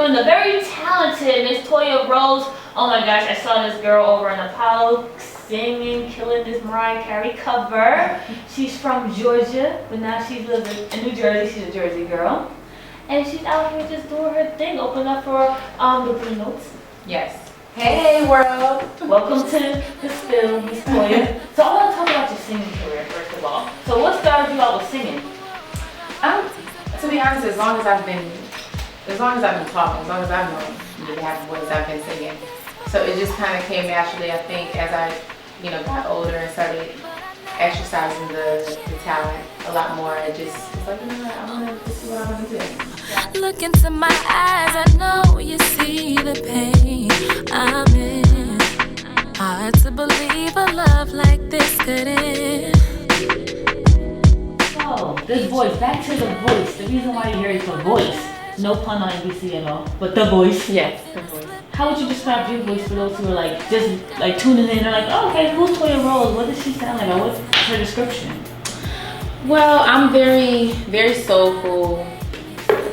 interviewing the very talented Miss Toya Rose. Oh my gosh, I saw this girl over in Apollo singing, killing this Mariah Carey cover. She's from Georgia, but now she's living in New Jersey. She's a Jersey girl. And she's out here just doing her thing. Open up for the Blue Notes. Yes. Hey world. Welcome to the spill, Miss Toya. So I want to talk about your singing career first of all. So what started you out with singing? To be honest, as long as I've been talking, as long as I've known to have a voice, I've been singing. So it just kind of came naturally, I think, as I, got older and started exercising the talent a lot more. I just was like, I want to see what I want to do. Look into my eyes, I know you see the pain I'm in. Hard to believe a love like this could end. So, this voice, back to the voice. The reason why you hear it for voice. No pun on NBC at all, but the voice. Yes, the voice. How would you describe your voice for those who are just tuning in? They're like, oh, okay, who's Toya Rose? What does she sound like? Or what's her description? Well, I'm very, very soulful,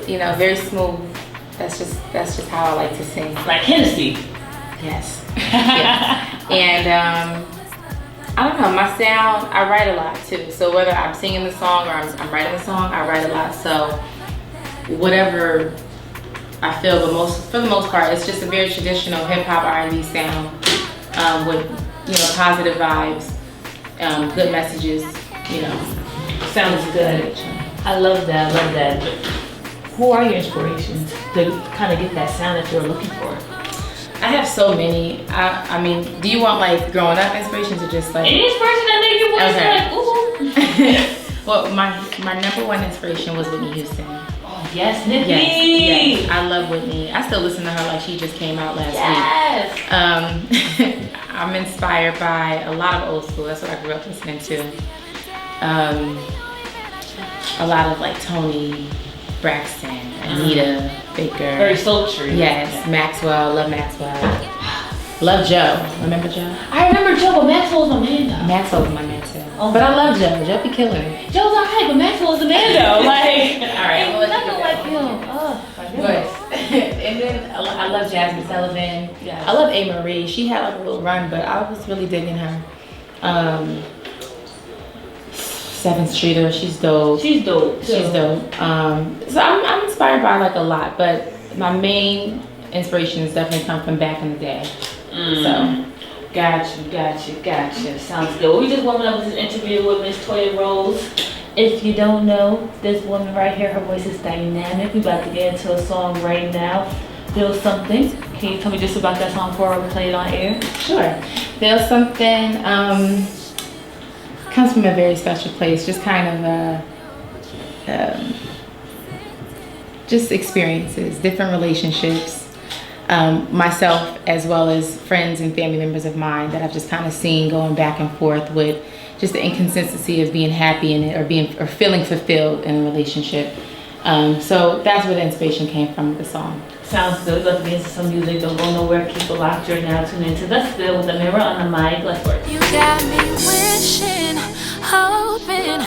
very smooth. That's just how I like to sing. Like Hennessy. Yes. Yes. And I don't know, my sound, I write a lot too. So whether I'm singing the song or I'm writing the song, I write a lot. So whatever I feel for the most part, it's just a very traditional hip hop R&B sound with positive vibes, good messages. Sounds good. I love that. Who are your inspirations to kind of get that sound that you're looking for? I have so many. I mean, do you want growing up inspirations or just any inspiration that make your voice ooh? Well, my number one inspiration was Whitney Houston. Oh yes, Nikki. Yes, I love Whitney. I still listen to her like she just came out last week. I'm inspired by a lot of old school. That's what I grew up listening to. A lot of Tony Braxton, Anita Baker. Very sultry. Yes, Maxwell. Love Maxwell. Love Joe. Remember Joe? I remember Joe, but Maxwell's a man though. Maxwell's my man too. Oh, but I love Joe. Joe be killing it. Joe's alright, but Maxwell's a man though. Alright, I'm nothing like him. Oh, my goodness. And then I love Jasmine Sullivan. Yes. I love A. Marie. She had a little run, but I was really digging her. 7th Streeter, she's dope. She's dope. She's dope. So I'm inspired by a lot, but my main inspirations definitely come from back in the day. So. Gotcha. Sounds good. Well, we just warming up with this interview with Miss Toya Rose. If you don't know, this woman right here, her voice is dynamic. We're about to get into a song right now. Feel Something. Can you tell me just about that song before we play it on air? Sure. Feel Something comes from a very special place. Just kind of just experiences, different relationships. Myself as well as friends and family members of mine that I've just kind of seen going back and forth with just the inconsistency of being happy in it or feeling fulfilled in a relationship. So that's where the inspiration came from with the song. Sounds good. Let's get into some music. Don't go nowhere. Keep it locked. You're now tuned into The Spill with the mirror on the mic. Let's work. You got me wishing, hoping,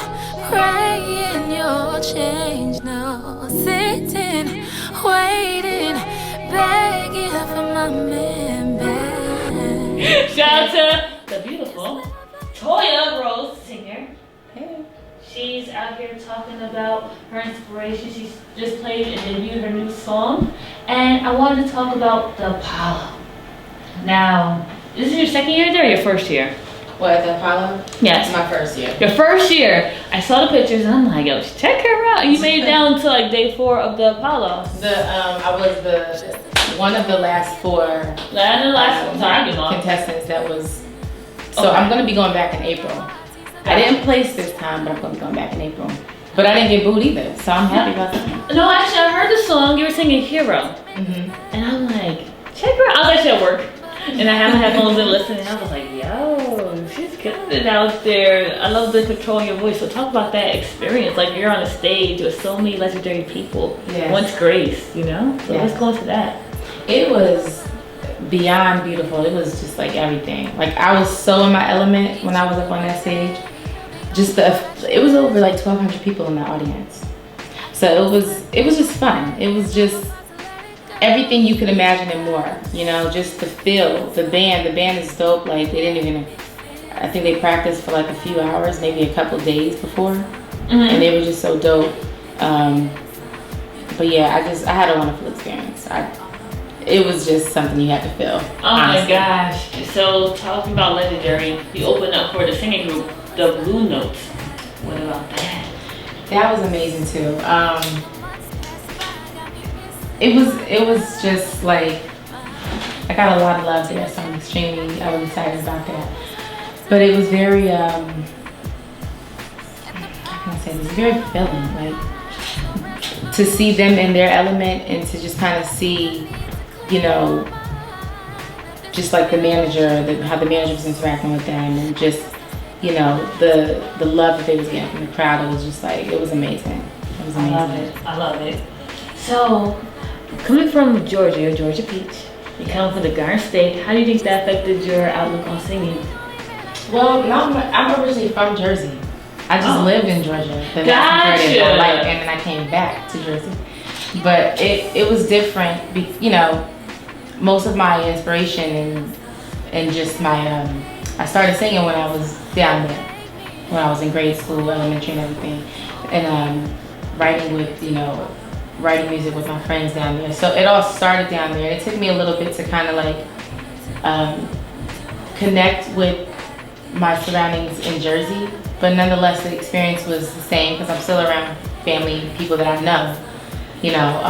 praying you'll change. No, sitting, waiting, begging for my man back. Shout out to the beautiful Toya Rose, singer. Hey. She's out here talking about her inspiration. She's just played and debuted her new song. And I wanted to talk about the Apollo. Now, this is your second year there or your first year? What, the Apollo? Yes. It's my first year. Your first year. I saw the pictures and I'm like, yo, check her out. You made it down to day 4 of the Apollo. I was one of the last 4 contestants that was. So okay. I'm going to be going back in April. I didn't place this time, but I'm going to be going back in April. But I didn't get booed either, so I'm happy about that. No, actually, I heard the song. You were singing Hero. And I'm like, check her out. I was actually at work. And I had my headphones in listening. I was like, yo, she's killing it out there. I love the control in your voice. So talk about that experience. You're on a stage with so many legendary people. Yes. Once Grace, So let's go into that. It was beyond beautiful. It was just everything. I was so in my element when I was up on that stage. It was over 1,200 people in the audience. So it was just fun. It was just everything you could imagine and more. You know, just the feel, the band is dope. Like they didn't even, I think they practiced for like a few hours, maybe a couple days before, and they were just so dope. But yeah, I had a wonderful experience. It was just something you had to feel. Oh honestly. My gosh! So talking about legendary, you opened up for the singing group, the Blue Notes. What about that? That was amazing too. It was just like I got a lot of love there, so I was excited about that. But it was very how can I say this? Very fulfilling, like to see them in their element and to just kind of see, you know, just like the manager, how the manager was interacting with them, and just, you know, the love that they was getting from the crowd. It was just like, it was amazing. It was amazing. I love it. So, coming from Georgia Peach, you come from the Garden State. How do you think that affected your outlook on singing? Well, I'm originally from Jersey. I just lived in Georgia for Gotcha. my life, and then I came back to Jersey. But it was different, you know. Most of my inspiration and just my I started singing when I was down there, when I was in grade school, elementary, and everything, and writing music with my friends down there. So it all started down there. It took me a little bit to kind of like connect with my surroundings in Jersey, but nonetheless the experience was the same because I'm still around family, people that I know, you know.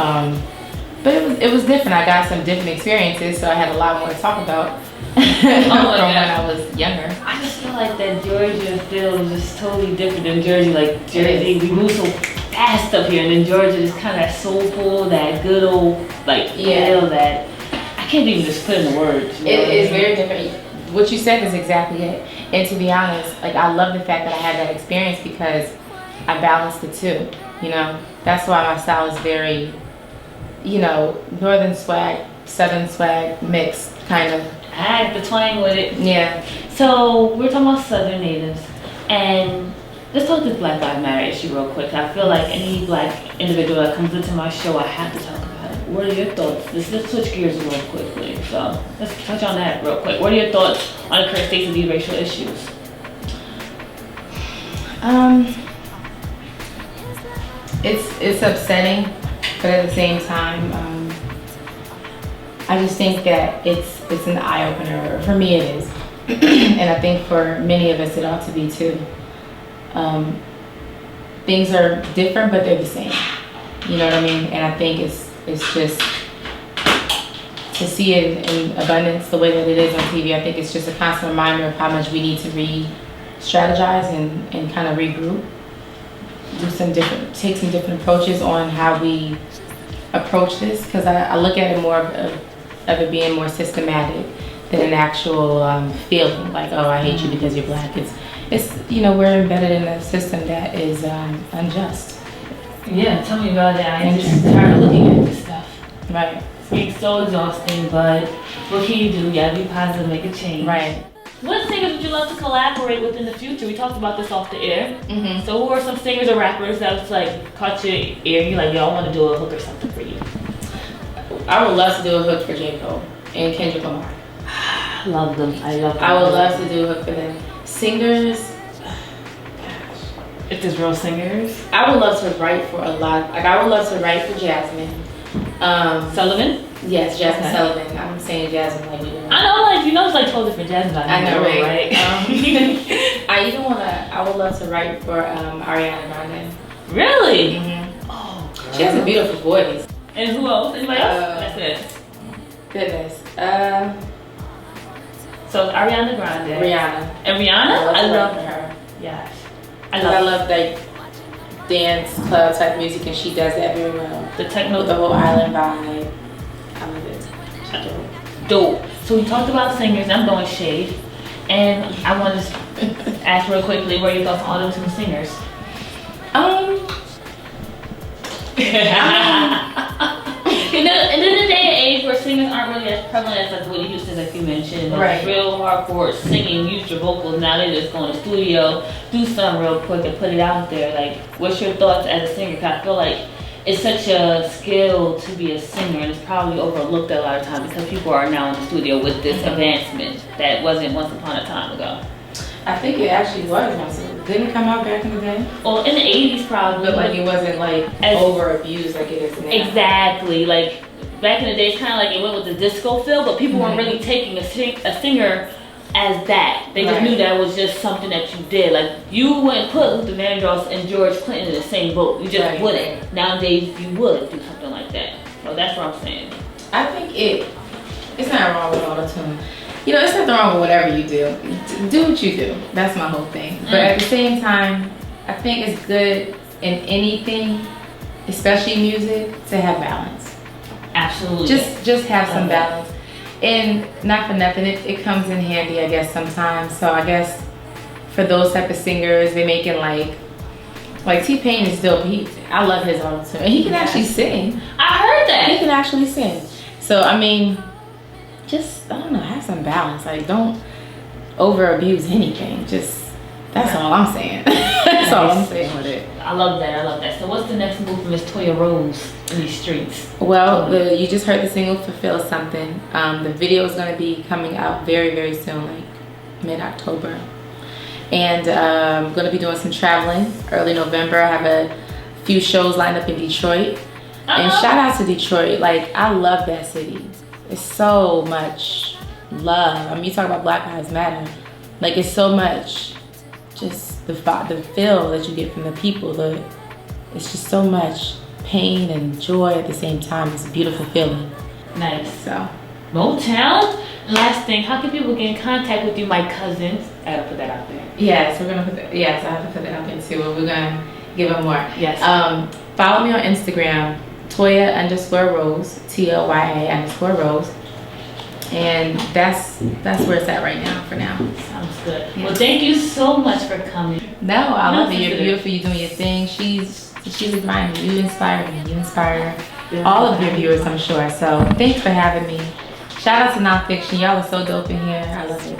But it was different. I got some different experiences, so I had a lot more to talk about from when I was younger. I just feel like that Georgia feel is just totally different than Jersey. Like Jersey, we move so fast up here, and then Georgia is kind of that soulful, that good old feel that I can't even just put in the words. It is very different. What you said is exactly it. And to be honest, like I love the fact that I had that experience because I balanced the two. You know, that's why my style is very, you know, northern swag, southern swag mixed kind of. I had the twang with it. Yeah. So we're talking about Southern natives, and let's talk this Black Lives Matter issue real quick. I feel like any Black individual that comes into my show, I have to talk about it. What are your thoughts? Let's switch gears real quickly. So let's touch on that real quick. What are your thoughts on the current state of these racial issues? It's upsetting, but at the same time, I just think that it's an eye opener. For me, it is, and I think for many of us, it ought to be too. Things are different, but they're the same. You know what I mean? And I think it's just to see it in abundance the way that it is on TV. I think it's just a constant reminder of how much we need to re-strategize and kind of regroup. Take some different approaches on how we approach this, because I look at it more of it being more systematic than an actual feeling like, oh, I hate you because you're Black. It's you know, we're embedded in a system that is unjust. Yeah, tell me about that. I'm just tired of looking at this stuff. Right. It's so exhausting, but what can you do? You gotta be positive, make a change. Right. What singers would you love to collaborate with in the future? We talked about this off the air. Mm-hmm. So who are some singers or rappers that was like caught your ear and you're like, yo, I want to do a hook or something for you? I would love to do a hook for J. Cole and Kendrick Lamar. Love them. I love them. I would love to do a hook for them. Singers, if there's real singers, I would love to write for a lot. Like I would love to write for Jasmine. Sullivan? Yes, Jasmine Sullivan. I'm saying Jasmine like you know. I know, like you know, it's like 12 different Jasmine. I know, right? I would love to write for Ariana Grande. Really? Mm-hmm. Oh, girl. She has a beautiful voice. And who else? Anybody else? That's it. Goodness. So it's Ariana Grande. Rihanna. And Rihanna? I love her. Yes. I love like dance club type music, and she does that very well. The techno, with the whole island vibe. I love it. Dope. So we talked about singers. I'm going shade, and I want to ask real quickly, what are your thoughts on all those two singers? In the day and age where singers aren't really as prevalent as like Whitney Houston, like you mentioned, right. Real hardcore singing, use your vocals. Now they just go in the studio, do something real quick and put it out there. Like, what's your thoughts as a singer? Cause I feel like it's such a skill to be a singer, and it's probably overlooked a lot of times because people are now in the studio with this advancement that wasn't once upon a time ago. I think it actually was once. Didn't it come out back in the day? Well, in the 80s probably. But like it wasn't like over abused like it is now. Exactly. Like back in the day, it's kind of like it went with the disco feel, but people weren't really taking a singer as that. They just knew that was just something that you did. Like you wouldn't put Luther Vandross and George Clinton in the same boat. You just wouldn't. Nowadays, you would do something like that. So that's what I'm saying. I think it's not wrong with auto-tune. You know, it's nothing wrong with whatever you do. Do what you do. That's my whole thing. But at the same time, I think it's good in anything, especially music, to have balance. Absolutely. Just have some balance. And not for nothing, it comes in handy, I guess, sometimes. So I guess for those type of singers, they make it like T-Pain is dope. I love his auto-tune. And he can actually sing. I heard that. He can actually sing. So, I mean, just, I don't know, have some balance. Like, don't over abuse anything. That's all I'm saying. That's all I'm saying with it. I love that. So what's the next move for Miss Toya Rose in these streets? Well, you just heard the single Fulfill Something. The video is going to be coming out very, very soon, like mid-October. And I'm going to be doing some traveling early November. I have a few shows lined up in Detroit. And shout out to Detroit. Like, I love that city. It's so much love. I mean, you talk about Black Lives Matter. Like, it's so much just the feel that you get from the people. It's just so much pain and joy at the same time. It's a beautiful feeling. Nice. So, Motown. Last thing, how can people get in contact with you, my cousins? I gotta put that out there. yes, we're gonna put that. Yes, I have to put that out there too. We're gonna give them more. Yes. Follow me on Instagram, Toya_Rose, TOYA_Rose. And that's where it's at right now for now. Sounds good. Yeah. Well, thank you so much for coming. No, I love it. You're beautiful. You're doing your thing. She's inspiring me. You inspire me. You inspire all of your viewers, I'm sure. So thanks for having me. Shout out to Nonfiction. Y'all are so dope in here. I love it.